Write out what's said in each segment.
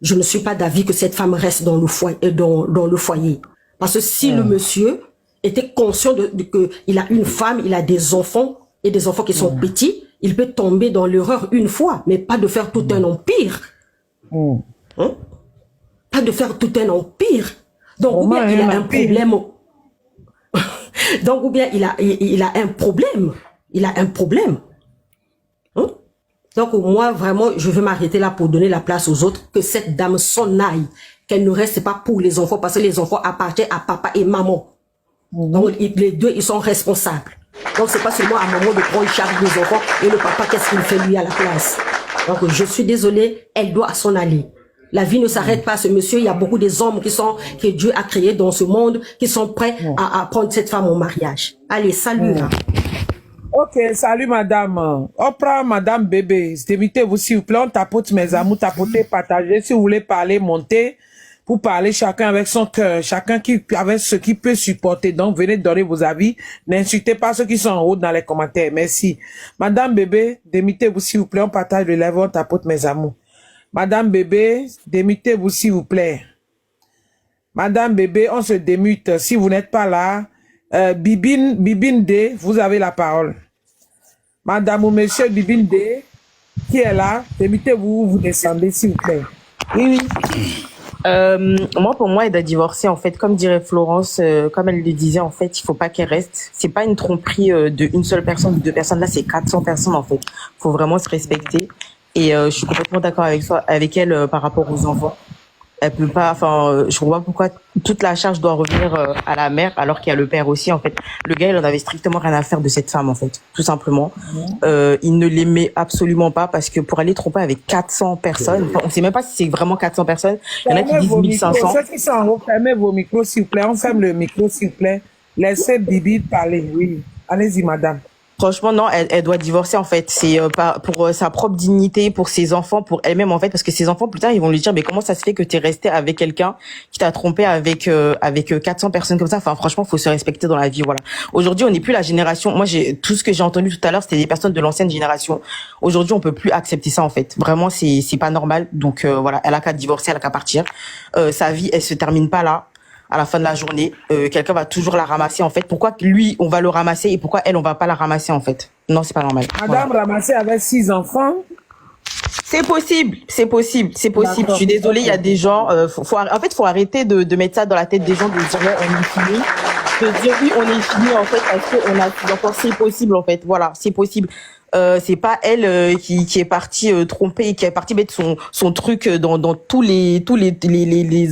je ne suis pas d'avis que cette femme reste dans le foyer. Parce que si le monsieur était conscient que il a une femme, il a des enfants et des enfants qui sont petits, il peut tomber dans l'erreur une fois, mais pas de faire tout un empire. Hein? Pas de faire tout un empire. Donc, ou bien il a un problème. Donc, ou bien il a un problème. Il a un problème. Hein? Donc, moi, vraiment, je veux m'arrêter là pour donner la place aux autres, que cette dame s'en aille, qu'elle ne reste pas pour les enfants, parce que les enfants appartiennent à papa et maman. Donc, les deux, ils sont responsables. Donc, c'est pas seulement à maman de prendre charge des enfants et le papa, qu'est-ce qu'il fait lui à la place. Donc, je suis désolée, elle doit s'en aller. La vie ne s'arrête pas à ce monsieur. Il y a beaucoup des hommes que Dieu a créés dans ce monde, qui sont prêts à prendre cette femme en mariage. Allez, salut là. Ok, salut madame. On prend madame bébé. Limitez-vous s'il vous plaît. On tapote mes amours, tapotez, partagez. Si vous voulez parler, montez. Pour parler chacun avec son cœur, chacun avec ce qui peut supporter. Donc, venez donner vos avis. N'insultez pas ceux qui sont en haut dans les commentaires. Merci. Madame bébé, limitez-vous s'il vous plaît. On partage le live, on tapote mes amours. Madame bébé, limitez-vous s'il vous plaît. Madame bébé, on se démute. Si vous n'êtes pas là, Bibine D, vous avez la parole. Madame ou monsieur Bibine D, qui est là, limitez-vous, vous descendez s'il vous plaît. Oui. Moi, pour moi, elle doit divorcer, en fait. Comme dirait Florence, comme elle le disait, en fait, il faut pas qu'elle reste. C'est pas une tromperie de une seule personne ou deux personnes. Là, c'est 400 personnes, en fait. Faut vraiment se respecter. Et je suis complètement d'accord avec elle par rapport aux enfants. Elle peut pas, je vois pas pourquoi toute la charge doit revenir à la mère alors qu'il y a le père aussi, en fait. Le gars, il en avait strictement rien à faire de cette femme, en fait, tout simplement. Il ne l'aimait absolument pas parce que pour aller tromper avec 400 personnes, on sait même pas si c'est vraiment 400 personnes. Il y en a qui disent 1500. Ceux qui sont en haut, fermez vos micros, s'il vous plaît. On ferme le micro, s'il vous plaît. Laissez Bibi parler, oui. Allez-y, madame. Franchement, non, elle doit divorcer, en fait. C'est pour sa propre dignité, pour ses enfants, pour elle-même, en fait, parce que ses enfants, plus tard, ils vont lui dire, mais comment ça se fait que t'es resté avec quelqu'un qui t'a trompé avec 400 personnes comme ça. Enfin, franchement, faut se respecter dans la vie, voilà. Aujourd'hui, on n'est plus la génération. Moi, tout ce que j'ai entendu tout à l'heure, c'était des personnes de l'ancienne génération. Aujourd'hui, on peut plus accepter ça, en fait. Vraiment, c'est pas normal. Donc, voilà, elle a qu'à divorcer, elle a qu'à partir. Sa vie, elle se termine pas là. À la fin de la journée, quelqu'un va toujours la ramasser, en fait. Pourquoi lui, on va le ramasser et pourquoi elle, on va pas la ramasser, en fait? Non, c'est pas normal. Madame ramasser avec 6 enfants? C'est possible. Je suis désolée, il y a des gens, en fait, faut arrêter de mettre ça dans la tête des gens, de dire, ouais, on est fini. De dire, oui, on est fini, en fait, parce qu'on a des enfants. C'est possible, en fait. Voilà, c'est possible. C'est pas elle qui est partie tromper, qui est partie mettre son truc dans tous les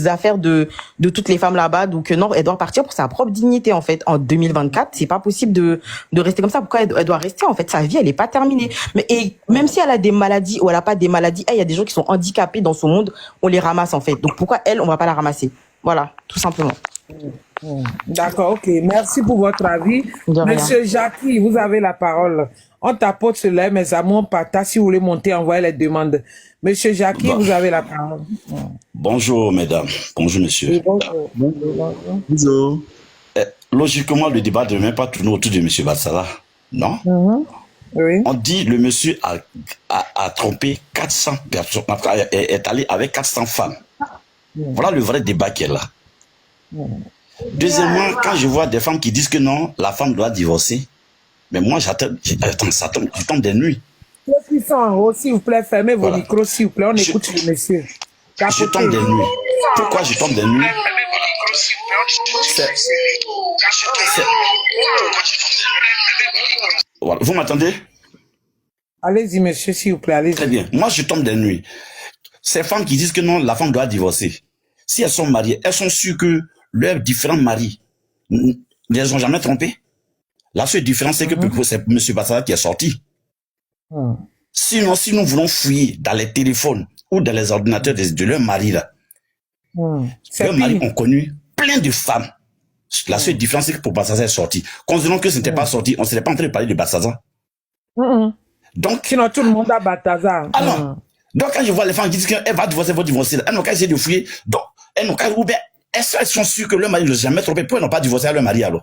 affaires de toutes les femmes là-bas. Donc non, elle doit partir pour sa propre dignité, en fait. En 2024, c'est pas possible de rester comme ça. Pourquoi elle doit rester, en fait? Sa vie, elle est pas terminée. Et même si elle a des maladies ou elle a pas des maladies, il y a des gens qui sont handicapés dans ce monde, on les ramasse, en fait. Donc pourquoi elle, on va pas la ramasser? Voilà, tout simplement. D'accord, ok. Merci pour votre avis. Monsieur Jackie, vous avez la parole. On tapote cela, mes amours, on partage. Si vous voulez monter, envoyez les demandes. Monsieur Jackie, vous avez la parole. Bonjour, mesdames. Bonjour, monsieur. Oui, bonjour. Bonjour. Logiquement, le débat ne devrait même pas tourner autour de monsieur Bassala. Non? Oui. On dit le monsieur a trompé 400 personnes, est allé avec 400 femmes. Voilà le vrai débat qui est là. Deuxièmement, quand je vois des femmes qui disent que non, la femme doit divorcer, mais moi je tombe des nuits. Ceux qui sont en haut, s'il vous plaît, fermez vos micros, s'il vous plaît, on écoute le monsieur. Je tombe des nuits. Pourquoi je tombe des nuits? Voilà. Vous m'entendez? Allez-y, monsieur, s'il vous plaît, allez-y. Très bien. Moi, je tombe des nuits. Ces femmes qui disent que non, la femme doit divorcer. Si elles sont mariées, elles sont sûres que leurs différents maris ne les ont jamais trompées. La seule différence, c'est que c'est M. Bassala qui est sorti. Sinon, si nous voulons fouiller dans les téléphones ou dans les ordinateurs de leurs maris, là, leurs maris ont connu plein de femmes. La seule différence, c'est que pour Bassala est sorti. Considérons que ce n'était pas sorti, on ne serait pas en train de parler de Bassala. Donc, sinon, tout le monde a Bataza. Alors, donc quand je vois les femmes qui disent qu'elles vont divorcer, elles n'ont qu'à essayer de fouiller. Donc, elles n'ont qu'à, ou bien, elles sont sûres que leur mari ne l'a jamais trompé. Pourquoi elles n'ont pas divorcé à leur mari alors?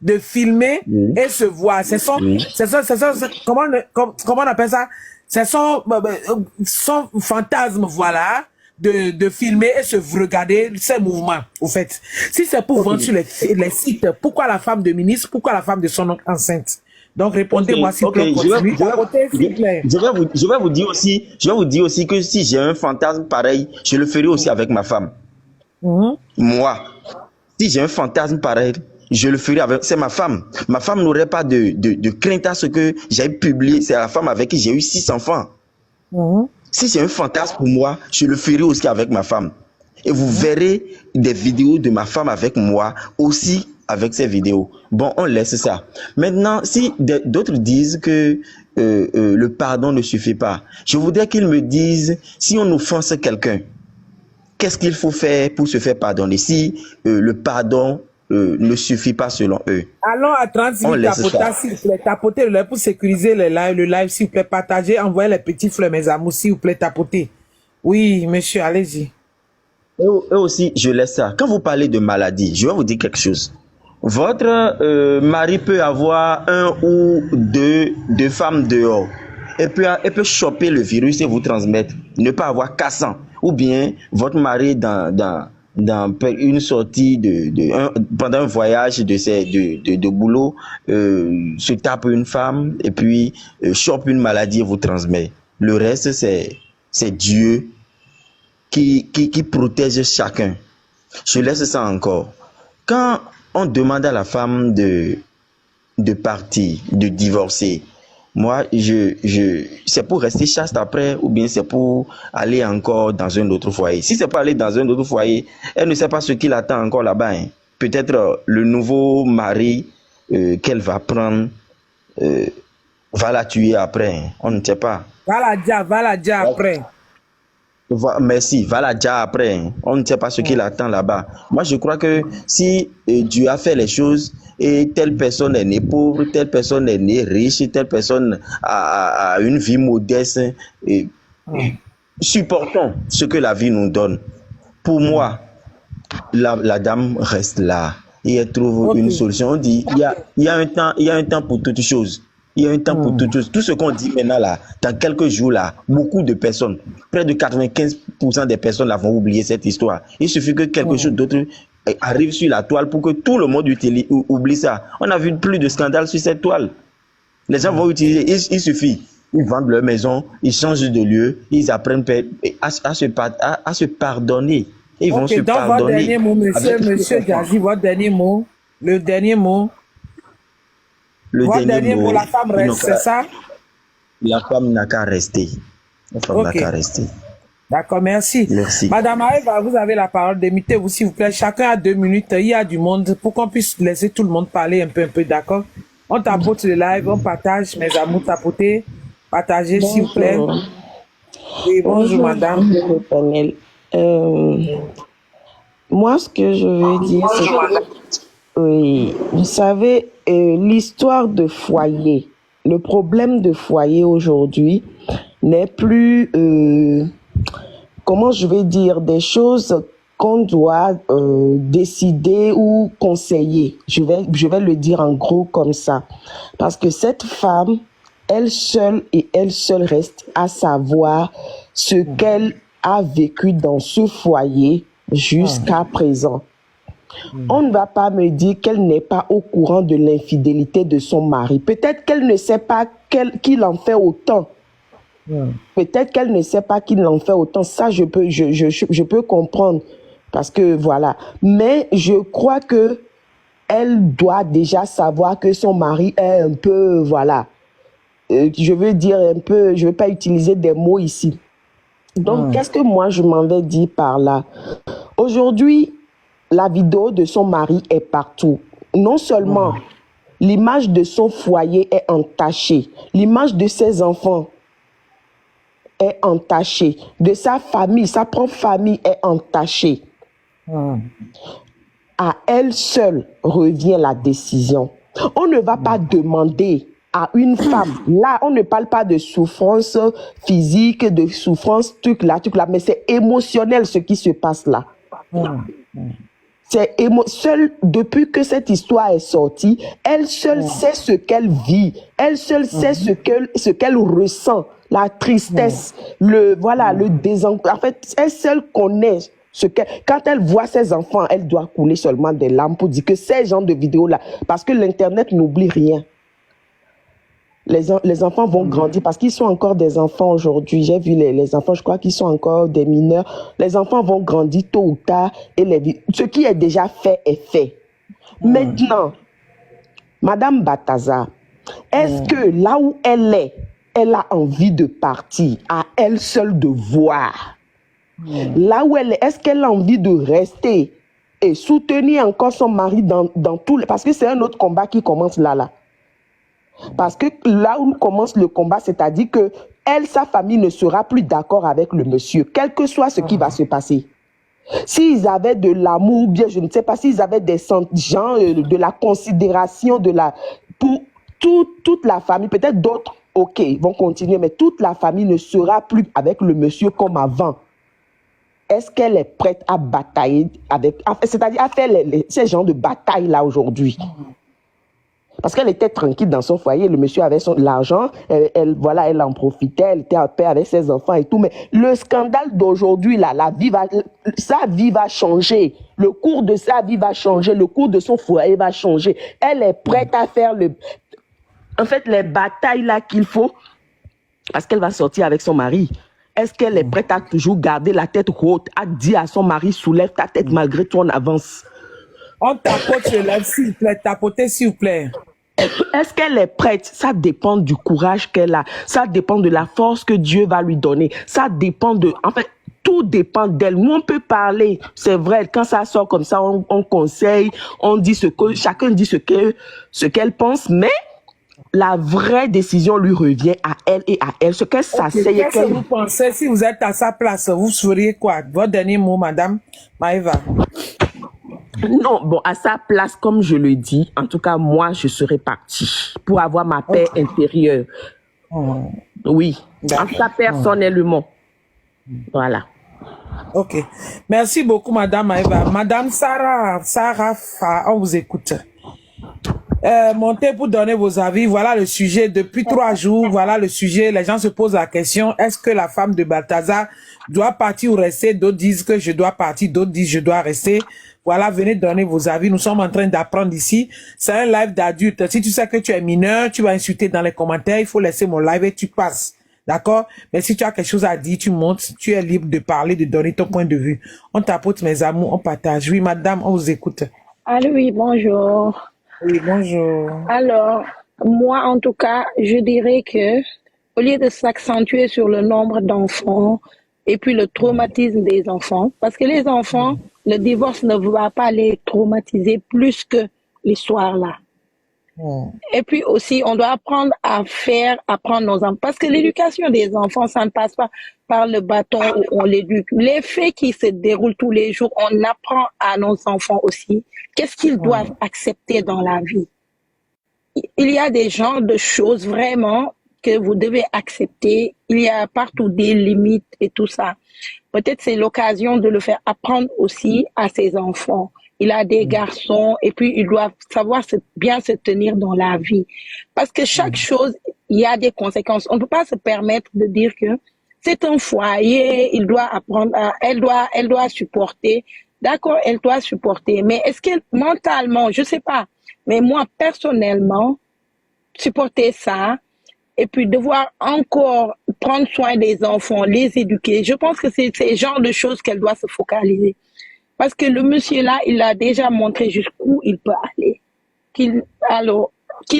de filmer et se voir. Comment on appelle ça? C'est son fantasme, voilà, de filmer et se regarder ses mouvements, au fait. Si c'est pour vendre sur les sites, pourquoi la femme de ministre, pourquoi la femme de son oncle enceinte? Donc répondez-moi s'il vous plaît. Je vais vous dire aussi que si j'ai un fantasme pareil, je le ferai aussi avec ma femme. Moi, si j'ai un fantasme pareil, je le ferai avec... C'est ma femme. Ma femme n'aurait pas de crainte à ce que j'ai publié. C'est la femme avec qui j'ai eu 6 enfants. Si c'est un fantasme pour moi, je le ferai aussi avec ma femme. Et vous verrez des vidéos de ma femme avec moi aussi avec ces vidéos. Bon, on laisse ça. Maintenant, si d'autres disent que le pardon ne suffit pas, je voudrais qu'ils me disent si on offense quelqu'un, qu'est-ce qu'il faut faire pour se faire pardonner si le pardon ne suffit pas selon eux. Allons à 30 minutes tapota, s'il vous plaît. Tapotez le live pour sécuriser le live, s'il vous plaît. Partagez, envoyez les petits fleurs, mes amours, s'il vous plaît, tapotez. Oui, monsieur, allez-y. Et aussi, je laisse ça. Quand vous parlez de maladie, je vais vous dire quelque chose. Votre mari peut avoir 1 ou 2 femmes dehors. Elle peut choper le virus et vous transmettre. Ne pas avoir 400. Ou bien, votre mari dans une sortie pendant un voyage de boulot, se tape une femme et puis chope une maladie et vous transmet. Le reste, c'est Dieu qui protège chacun. Je laisse ça encore. Quand on demande à la femme de partir, de divorcer, moi, c'est pour rester chaste après ou bien c'est pour aller encore dans un autre foyer. Si c'est pour aller dans un autre foyer, elle ne sait pas ce qui l'attend encore là-bas. Hein. Peut-être le nouveau mari qu'elle va prendre va la tuer après. Hein. On ne sait pas. Va la dire après. Merci, va la dire après. Hein. On ne sait pas ce qui l'attend là-bas. Moi, je crois que si Dieu a fait les choses et telle personne est née pauvre, telle personne est née riche, telle personne a une vie modeste, supportons ce que la vie nous donne. Pour moi, la dame reste là et elle trouve une solution. On dit, il y a un temps pour toutes choses. Il y a un temps pour toutes choses. Tout ce qu'on dit maintenant là, dans quelques jours là, beaucoup de personnes, près de 95% des personnes là vont oublier cette histoire. Il suffit que quelque chose d'autre arrive sur la toile pour que tout le monde oublie ça. On a vu plus de scandales sur cette toile. Les gens vont utiliser, il suffit, ils vendent leur maison, ils changent de lieu, ils apprennent à se pardonner. Ils vont se pardonner. Votre dernier mot, monsieur Jazzy, votre dernier mot, le dernier mot. Le dernier mot, la femme reste, c'est ça? La femme n'a qu'à rester. La femme n'a qu'à rester. D'accord, merci. Merci. Madame Aeva, vous avez la parole. Démitez-vous, s'il vous plaît. Chacun a 2 minutes. Il y a du monde pour qu'on puisse laisser tout le monde parler un peu, d'accord? On tapote le live, on partage, mes amours, tapotez. Partagez, s'il vous plaît. Oui, bonjour, madame. Panel. Moi, ce que je veux dire, c'est que, oui, vous savez, l'histoire de foyer, le problème de foyer aujourd'hui n'est plus, comment je vais dire, des choses qu'on doit décider ou conseiller. Je vais le dire en gros comme ça. Parce que cette femme, elle seule reste à savoir ce qu'elle a vécu dans ce foyer jusqu'à présent. On ne va pas me dire qu'elle n'est pas au courant de l'infidélité de son mari. Peut-être qu'elle ne sait pas qu'il en fait autant. Peut-être qu'elle ne sait pas qu'il en fait autant. Ça, je peux comprendre. Parce que voilà. Mais je crois que elle doit déjà savoir que son mari est un peu, voilà. Je veux dire un peu, je ne vais pas utiliser des mots ici. Donc, qu'est-ce que moi, je m'en vais dire par là? Aujourd'hui, la vidéo de son mari est partout. Non seulement l'image de son foyer est entachée, l'image de ses enfants est entachée, de sa famille, sa propre famille est entachée. À elle seule revient la décision. On ne va pas demander à une femme, là on ne parle pas de souffrance physique, de souffrance truc là, mais c'est émotionnel ce qui se passe là. Seule, depuis que cette histoire est sortie, elle seule sait ce qu'elle vit. Elle seule sait ce qu'elle ressent. La tristesse, le désenchantement. En fait, elle seule connaît quand elle voit ses enfants, elle doit couler seulement des larmes pour dire que ces genres de vidéos-là, parce que l'Internet n'oublie rien. Les enfants vont grandir parce qu'ils sont encore des enfants aujourd'hui. J'ai vu les enfants, je crois qu'ils sont encore des mineurs. Les enfants vont grandir tôt ou tard et ce qui est déjà fait est fait. Maintenant, Madame Bataza, est-ce que là où elle est, elle a envie de partir, à elle seule de voir? Là où elle est, est-ce qu'elle a envie de rester et soutenir encore son mari dans tout parce que c'est un autre combat qui commence là. Parce que là où commence le combat, c'est-à-dire que elle, sa famille ne sera plus d'accord avec le monsieur, quel que soit ce qui va se passer. S'ils avaient de l'amour, ou bien je ne sais pas, s'ils avaient des gens, de la considération, pour toute la famille, peut-être d'autres, ok, vont continuer, mais toute la famille ne sera plus avec le monsieur comme avant. Est-ce qu'elle est prête à batailler c'est-à-dire à faire ces genres de batailles-là aujourd'hui? Parce qu'elle était tranquille dans son foyer, le monsieur avait l'argent, elle en profitait, elle était en paix avec ses enfants et tout. Mais le scandale d'aujourd'hui, là, sa vie va changer. Le cours de sa vie va changer, le cours de son foyer va changer. Elle est prête à faire les batailles là qu'il faut, parce qu'elle va sortir avec son mari. Est-ce qu'elle est prête à toujours garder la tête haute, à dire à son mari, soulève ta tête malgré tout, on avance? On tapote sur lèvres, s'il vous plaît, tapotez, s'il vous plaît. Est-ce qu'elle est prête? Ça dépend du courage qu'elle a. Ça dépend de la force que Dieu va lui donner. Ça dépend en fait, tout dépend d'elle. Nous, on peut parler. C'est vrai, quand ça sort comme ça, on conseille, on dit chacun dit ce qu'elle pense, mais la vraie décision lui revient à elle et à elle. Ce qu'elle s'asseye. Qu'est-ce que vous pensez si vous êtes à sa place? Vous feriez quoi? Votre dernier mot, Madame Maëva? Non, bon, à sa place, comme je le dis, en tout cas, moi, je serais partie pour avoir ma paix intérieure. Oui, en tout cas, personnellement. Voilà. Ok. Merci beaucoup, Madame Maëva. Madame Sarah, on vous écoute. Montez pour donner vos avis. Voilà le sujet. Depuis 3 jours, voilà le sujet. Les gens se posent la question, est-ce que la femme de Balthazar doit partir ou rester? D'autres disent que je dois partir, d'autres disent je dois rester. Voilà, venez donner vos avis. Nous sommes en train d'apprendre ici. C'est un live d'adulte. Si tu sais que tu es mineur, tu vas insulter dans les commentaires. Il faut laisser mon live et tu passes. D'accord? Mais si tu as quelque chose à dire, tu montes. Tu es libre de parler, de donner ton point de vue. On tapote, mes amours, on partage. Oui, madame, on vous écoute. Allô, oui, bonjour. Oui, bonjour. Alors, moi, en tout cas, je dirais que, au lieu de s'accentuer sur le nombre d'enfants et puis le traumatisme des enfants, parce que les enfants, le divorce ne va pas les traumatiser plus que l'histoire là. Et puis aussi, on doit apprendre à apprendre nos enfants. Parce que l'éducation des enfants, ça ne passe pas par le bâton où on l'éduque. Les faits qui se déroulent tous les jours, on apprend à nos enfants aussi qu'est-ce qu'ils doivent accepter dans la vie. Il y a des genres de choses vraiment que vous devez accepter. Il y a partout des limites et tout ça. Peut-être c'est l'occasion de le faire apprendre aussi à ses enfants. Il a des garçons et puis ils doivent savoir bien se tenir dans la vie. Parce que chaque chose, il y a des conséquences. On ne peut pas se permettre de dire que c'est un foyer, il doit apprendre, elle doit supporter. D'accord, elle doit supporter. Mais est-ce qu'elle, mentalement, je sais pas. Mais moi, personnellement, supporter ça, et puis devoir encore prendre soin des enfants, les éduquer, je pense que c'est ce genre de choses qu'elle doit se focaliser. Parce que le monsieur là, il a déjà montré jusqu'où il peut aller. Qu'il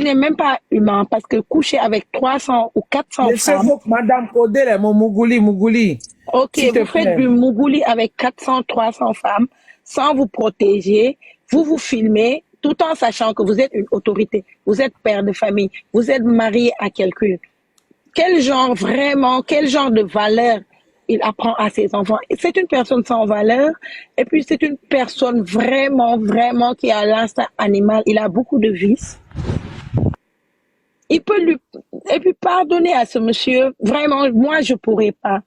n'est même pas humain, parce que coucher avec 300 ou 400 femmes... Madame Kodele, mon Mougouli. Ok, vous faites du Mougouli avec 400, 300 femmes, sans vous protéger, vous filmez, tout en sachant que vous êtes une autorité, vous êtes père de famille, vous êtes marié à quelqu'un. Quel genre de valeur il apprend à ses enfants? C'est une personne sans valeur, et puis c'est une personne vraiment, vraiment qui a l'instinct animal, il a beaucoup de vices. Il peut et puis pardonner à ce monsieur, vraiment, moi je pourrais pas.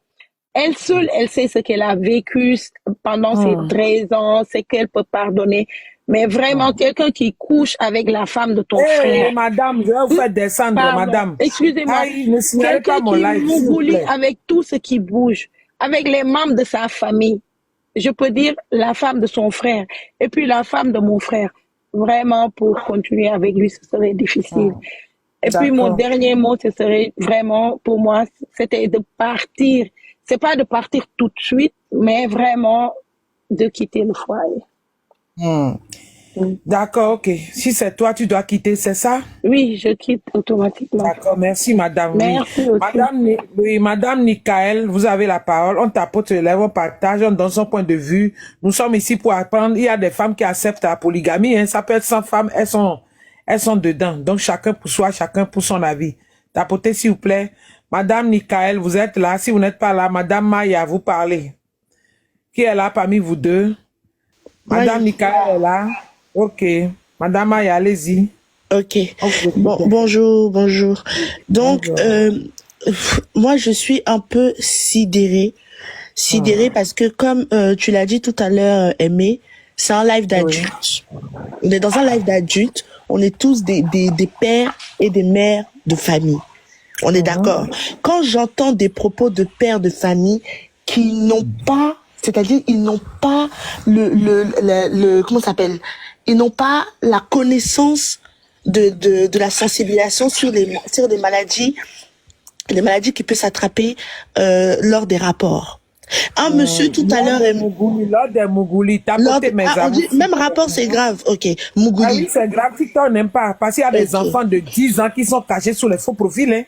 Elle seule, elle sait ce qu'elle a vécu pendant ces 13 ans, ce qu'elle peut pardonner. Mais vraiment, quelqu'un qui couche avec la femme de ton frère. Madame, je vais vous faire descendre, Pardon, madame. excusez-moi. Aïe, ne signalez pas Quelqu'un mon qui live, s'il vous mougouli plaît. avec tout ce qui bouge, avec les membres de sa famille. Je peux dire la femme de son frère et puis la femme de mon frère. Vraiment, pour continuer avec lui, ce serait difficile. Et puis, mon D'accord. dernier mot, ce serait vraiment, pour moi, c'était de partir. C'est pas de partir tout de suite, mais vraiment de quitter le foyer. D'accord, ok. Si c'est toi, tu dois quitter, c'est ça? Oui, je quitte automatiquement. D'accord, merci madame. Merci Oui. aussi. Madame Nikaël, vous avez la parole. On tapote sur les lèvres, on partage, on donne son point de vue. Nous sommes ici pour apprendre. Il y a des femmes qui acceptent la polygamie. Hein. Ça peut être 100 femmes, elles sont dedans. Donc chacun pour soi, chacun pour son avis. Tapotez s'il vous plaît. Madame Nikaël, vous êtes là. Si vous n'êtes pas là, Madame Maya, vous parlez. Qui est là parmi vous deux? Madame Nikaël est là. Ok. Madame Maya, allez-y. Ok. Bonjour. Donc, moi, je suis un peu sidérée parce que comme tu l'as dit tout à l'heure, Aimé, c'est un live d'adulte. On est dans un live d'adulte. On est tous des pères et des mères de famille. On est d'accord. Quand j'entends des propos de pères de famille qui n'ont pas, c'est-à-dire ils n'ont pas comment ça s'appelle? Ils n'ont pas la connaissance de la sensibilisation sur les maladies qui peuvent s'attraper lors des rapports. Un monsieur tout à l'heure Lors des Mougouli, tapotez mes amis. même rapport c'est grave, ok. Mougouli. Ah oui, c'est grave, si toi n'aimes pas, parce qu'il y a des enfants de 10 ans qui sont cachés sous les faux profils, hein.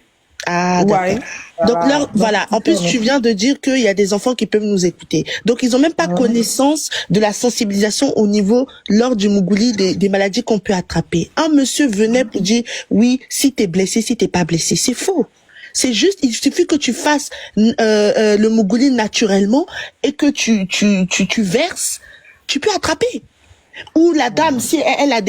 Ah, d'accord. Donc, voilà. En plus, tu viens de dire qu'il y a des enfants qui peuvent nous écouter. Donc, ils ont même pas connaissance de la sensibilisation au niveau, lors du Mougouli, des maladies qu'on peut attraper. Un monsieur venait pour dire, oui, si t'es blessé, si t'es pas blessé. C'est faux. C'est juste, il suffit que tu fasses le Mougouli naturellement et que tu verses, tu peux attraper. Ou la dame, si elle a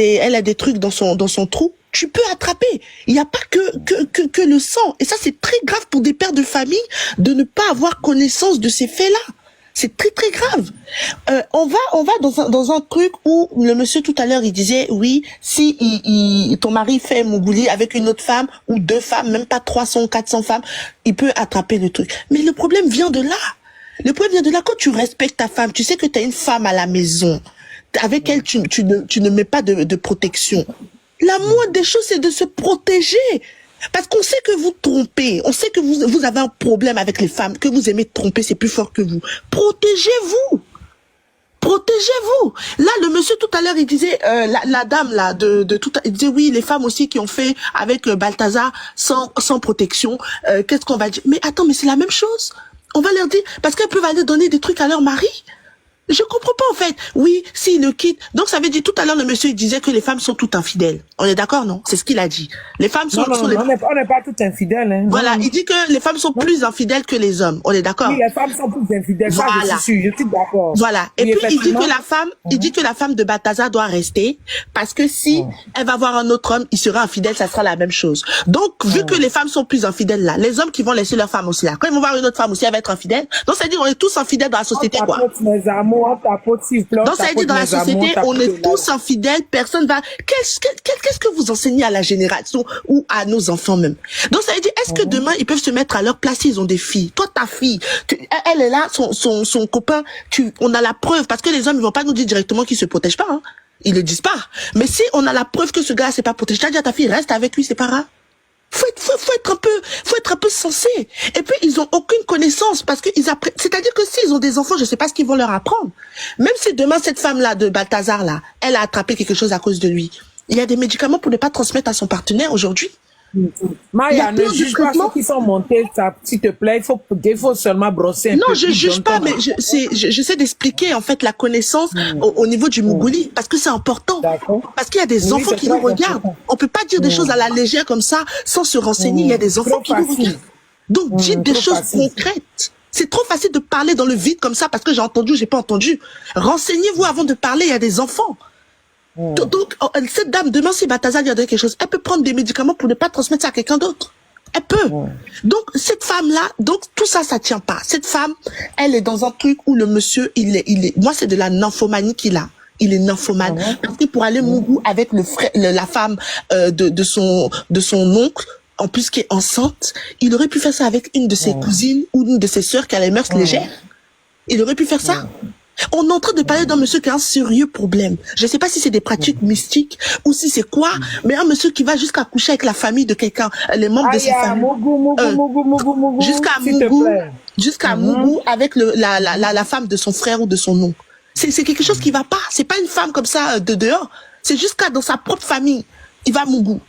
des trucs dans son trou, tu peux attraper. Il n'y a pas que le sang. Et ça, c'est très grave pour des pères de famille de ne pas avoir connaissance de ces faits-là. C'est très, très grave. On va dans un truc où le monsieur tout à l'heure, il disait, oui, si ton mari fait Mougouli avec une autre femme, ou 2 femmes, même pas 300 ou 400 femmes, il peut attraper le truc. Mais le problème vient de là. Le problème vient de là. Quand tu respectes ta femme, tu sais que tu as une femme à la maison, avec elle, tu ne mets pas de protection. La moindre des choses, c'est de se protéger. Parce qu'on sait que vous trompez. On sait que vous avez un problème avec les femmes, que vous aimez tromper, c'est plus fort que vous. Protégez-vous. Protégez-vous. Là, le monsieur tout à l'heure, il disait, la dame là, il disait oui, les femmes aussi qui ont fait avec Balthazar sans protection. Qu'est-ce qu'on va dire? Mais attends, mais c'est la même chose. On va leur dire, parce qu'elles peuvent aller donner des trucs à leur mari. Je comprends pas en fait. Oui, s'il le quitte. Donc ça veut dire tout à l'heure le monsieur il disait que les femmes sont toutes infidèles. On est d'accord, non? C'est ce qu'il a dit. Les femmes sont. On n'est pas toutes infidèles. Hein. Voilà, il dit que les femmes sont plus infidèles que les hommes. On est d'accord? Oui, les femmes sont plus infidèles. Voilà. Ça, je suis d'accord. Voilà. Et puis il dit que la femme de Balthazar doit rester parce que si elle va voir un autre homme, il sera infidèle, ça sera la même chose. Donc vu que les femmes sont plus infidèles là, les hommes qui vont laisser leur femme aussi là, quand ils vont voir une autre femme aussi, elle va être infidèle. Donc ça veut dire on est tous infidèles dans la société quoi. Donc ça veut dire dans la société, on est tous infidèles, personne va... Qu'est-ce que vous enseignez à la génération ou à nos enfants même? Donc ça veut dire, est-ce que demain, ils peuvent se mettre à leur place s'ils ont des filles? Toi, ta fille, elle est là, son copain, on a la preuve, parce que les hommes, ils vont pas nous dire directement qu'ils se protègent pas, hein. Ils le disent pas. Mais si on a la preuve que ce gars-là s'est pas protégé, t'as dit à ta fille, reste avec lui, c'est pas grave. Faut être un peu sensé. Et puis, ils ont aucune connaissance parce que c'est-à-dire que s'ils ont des enfants, je sais pas ce qu'ils vont leur apprendre. Même si demain, cette femme-là, de Balthazar, là, elle a attrapé quelque chose à cause de lui. Il y a des médicaments pour ne pas transmettre à son partenaire aujourd'hui. Maya, ne juge pas ceux qui sont montés, s'il te plaît. Il faut seulement brosser un peu. Non, je juge pas, mais j'essaie d'expliquer, en fait, la connaissance au niveau du Mougouli, parce que c'est important. Parce qu'il y a des enfants qui nous regardent. On peut pas dire des choses à la légère comme ça, sans se renseigner. Il y a des enfants qui nous regardent. Donc, dites des choses concrètes. C'est trop facile de parler dans le vide comme ça, parce que j'ai entendu, j'ai pas entendu. Renseignez-vous avant de parler, il y a des enfants. Donc, cette dame, demain, si Balthazar lui a donné quelque chose, elle peut prendre des médicaments pour ne pas transmettre ça à quelqu'un d'autre. Elle peut. Donc, cette femme-là, donc, tout ça, ça tient pas. Cette femme, elle est dans un truc où le monsieur, moi, c'est de la nymphomanie qu'il a. Il est nymphomane. Parce que pour aller Mougou avec le frère, la femme, de son oncle, en plus qui est enceinte, il aurait pu faire ça avec une de ses cousines ou une de ses sœurs qui a les mœurs légères. Il aurait pu faire ça. On est en train de parler d'un monsieur qui a un sérieux problème. Je sais pas si c'est des pratiques mystiques ou si c'est quoi, mais un monsieur qui va jusqu'à coucher avec la famille de quelqu'un, les membres de sa famille. Jusqu'à Mougou avec la femme de son frère ou de son oncle. C'est quelque chose qui va pas. C'est pas une femme comme ça de dehors. C'est jusqu'à dans sa propre famille. Il va Mougou.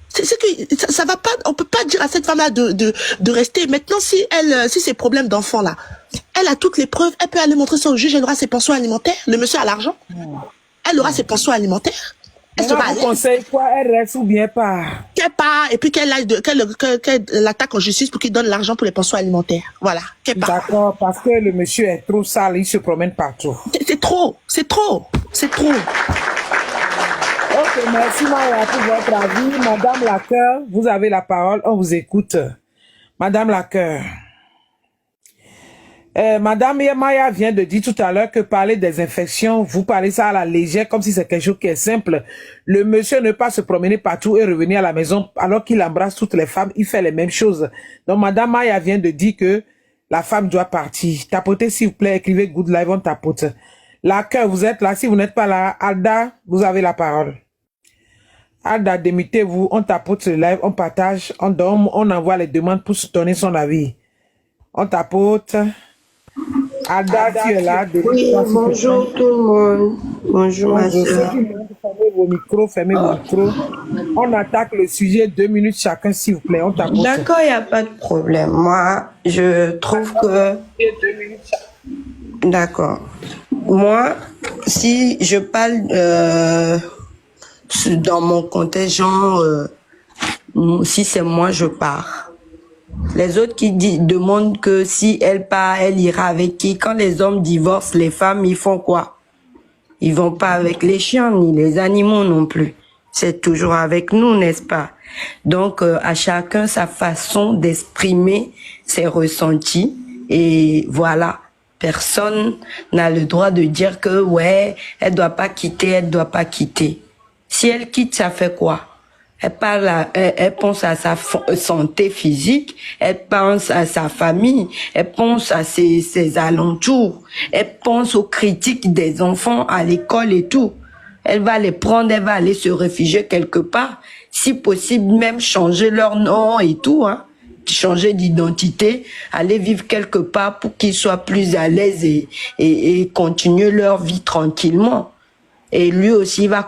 C'est que ça va pas, on peut pas dire à cette femme-là de rester. Maintenant, si ces problèmes d'enfant là, elle a toutes les preuves, elle peut aller montrer ça au juge, elle aura ses pensions alimentaires. Le monsieur a l'argent. Elle aura ses pensions alimentaires. Elle sera à l'aise. Conseille quoi, elle reste ou bien pas? Qu'elle part, et puis qu'elle l'attaque en justice pour qu'il donne l'argent pour les pensions alimentaires. Voilà. Qu'elle part. D'accord, parce que le monsieur est trop sale, il se promène partout. C'est trop. Ok, merci Maya pour votre avis. Madame Lacoeur, vous avez la parole, on vous écoute. Madame Lacoeur. Madame Maya vient de dire tout à l'heure que parler des infections, vous parlez ça à la légère comme si c'est quelque chose qui est simple. Le monsieur ne peut pas se promener partout et revenir à la maison alors qu'il embrasse toutes les femmes, il fait les mêmes choses. Donc Madame Maya vient de dire que la femme doit partir. Tapotez s'il vous plaît, écrivez Good Live, on tapote. Lacoeur, vous êtes là, si vous n'êtes pas là, Alda, vous avez la parole. Alda, démutez-vous, on tapote le live, on partage, on envoie les demandes pour donner son avis. On tapote. Alda, tu es là. Oui, bonjour tout le monde. Bonjour ma soeur. Fermez vos micros. On attaque le sujet, 2 minutes chacun, s'il vous plaît. On tapote. D'accord, il n'y a pas de problème. Moi, je trouve que... 2 minutes chacun. D'accord. Moi, si je parle dans mon contingent, si c'est moi, je pars. Les autres qui demandent que si elle part, elle ira avec qui? Quand les hommes divorcent, les femmes, ils font quoi? Ils vont pas avec les chiens ni les animaux non plus. C'est toujours avec nous, n'est-ce pas? Donc, à chacun sa façon d'exprimer ses ressentis. Et voilà, personne n'a le droit de dire que ouais, elle doit pas quitter. Si elle quitte, ça fait quoi? Elle pense à sa santé physique, elle pense à sa famille, elle pense à ses alentours, elle pense aux critiques des enfants à l'école et tout. Elle va les prendre, elle va aller se réfugier quelque part, si possible même changer leur nom et tout, hein, changer d'identité, aller vivre quelque part pour qu'ils soient plus à l'aise et continuer leur vie tranquillement. Et lui aussi va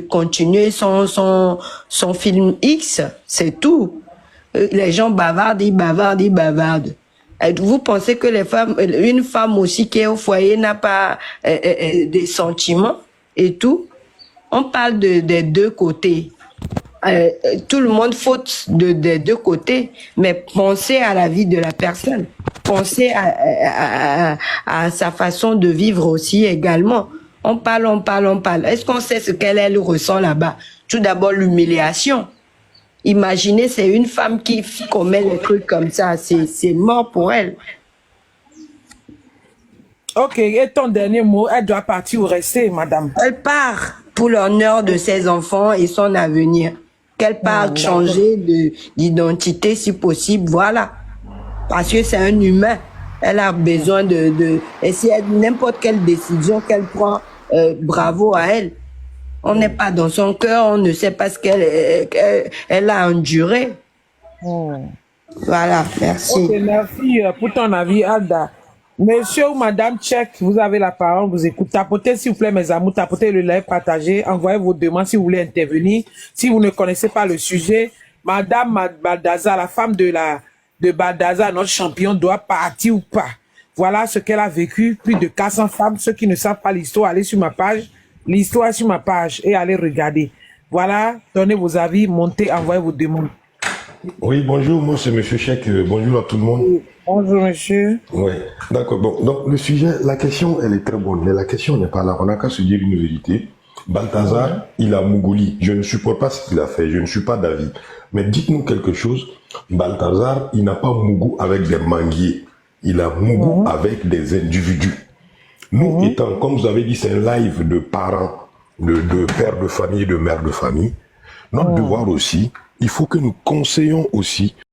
continuer son film X, c'est tout. Les gens bavardent, ils bavardent. Et vous pensez que une femme aussi qui est au foyer n'a pas des sentiments et tout? On parle des deux côtés. Tout le monde faute des deux côtés, mais pensez à la vie de la personne. Pensez à sa façon de vivre aussi également. On parle. Est-ce qu'on sait ce qu'elle ressent là-bas? Tout d'abord, l'humiliation. Imaginez, c'est une femme qui commet des trucs comme ça. C'est mort pour elle. Ok, et ton dernier mot, elle doit partir ou rester, madame? Elle part pour l'honneur de ses enfants et son avenir. Qu'elle parte changer d'identité si possible, voilà. Parce que c'est un humain. Elle a besoin et si n'importe quelle décision qu'elle prend, bravo à elle. On n'est pas dans son cœur, on ne sait pas ce qu'elle a enduré. Voilà, merci. Ok, merci pour ton avis, Alda. Monsieur ou madame Tchèque, vous avez la parole, vous écoutez. Tapotez s'il vous plaît mes amours, tapotez le live, partagez, envoyez vos demandes si vous voulez intervenir. Si vous ne connaissez pas le sujet, madame Baldaza, la femme de Baldaza, notre champion, doit partir ou pas. Voilà ce qu'elle a vécu, plus de 400 femmes. Ceux qui ne savent pas l'histoire, allez sur ma page. L'histoire est sur ma page et allez regarder. Voilà, donnez vos avis, montez, envoyez vos demandes. Oui, bonjour, moi c'est Monsieur Chèque, bonjour à tout le monde. Oui, bonjour monsieur. Oui, d'accord, bon, donc le sujet, la question elle est très bonne, mais la question n'est pas là, on n'a qu'à se dire une vérité. Balthazar, il a Mougouli. Je ne supporte pas ce qu'il a fait, je ne suis pas d'avis. Mais dites-nous quelque chose. Balthazar, il n'a pas Mougou avec des manguiers. Il a Mougou avec des individus. Nous, étant, comme vous avez dit, c'est un live de parents, de pères de famille, de mères de famille. Notre devoir aussi, il faut que nous conseillons aussi